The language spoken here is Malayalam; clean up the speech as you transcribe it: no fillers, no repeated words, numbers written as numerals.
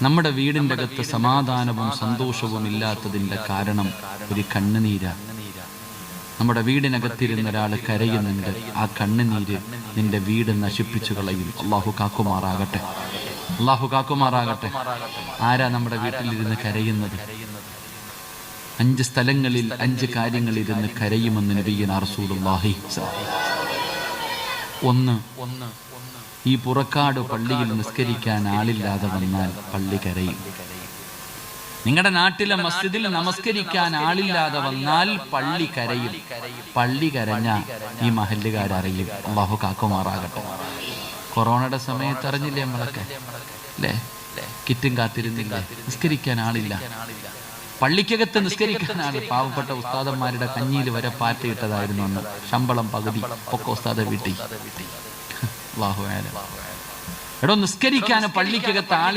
നമ്മുടെ വീടിൻ്റെ അകത്ത് സമാധാനവും സന്തോഷവും ഇല്ലാത്തതിൻ്റെ കാരണം ഒരു കണ്ണുനീരാ. നമ്മുടെ വീടിനകത്തിരുന്ന ഒരാൾ കരയുന്നുണ്ട്, ആ കണ്ണുനീര് നിന്റെ വീട് നശിപ്പിച്ചു കളയും. അള്ളാഹു കാക്കുമാറാകട്ടെ, അള്ളാഹു കാക്കുമാറാകട്ടെ. ആരാ നമ്മുടെ വീട്ടിലിരുന്ന് കരയുന്നത്? 5 സ്ഥലങ്ങളിൽ 5 കാര്യങ്ങളിരുന്ന് കരയുമെന്ന് നബിയുനാ റസൂലുള്ളാഹി. ഒന്ന്, ഈ പുറക്കാട് പള്ളിയിൽ നിസ്കരിക്കാൻ ആളില്ലാതെ വന്നാൽ പള്ളി കരയും. നിങ്ങളുടെ നാട്ടിലെ മസ്ജിദിൽ നമസ്കരിക്കാൻ ആളില്ലാതെ വന്നാൽ പള്ളി കരയും. പള്ളി കരഞ്ഞ ഈ മഹല്ലുകാരറിയും. അല്ലാഹു കാക്കുമാറാകട്ടെ. കൊറോണയുടെ സമയത്ത് അറിഞ്ഞില്ലേ നമ്മളൊക്കെ അല്ലേ? കിറ്റും കാത്തിരുന്നില്ലേ? നിസ്കരിക്കാൻ ആളില്ല. പള്ളിക്കകത്ത് നിസ്കരിക്കാൻ ആള്. പാവപ്പെട്ട ഉസ്താദന്മാരുടെ കഞ്ഞിയിൽ വരെ പാറ്റയിട്ടതായിരുന്നു അന്ന്. ശമ്പളം പകുതി ഒക്കെ ഉസ്താദ വീട്ടി. അല്ലാഹു അലം. എടോ, നിസ്കരിക്കാൻ പള്ളിക്കകത്ത് ആളി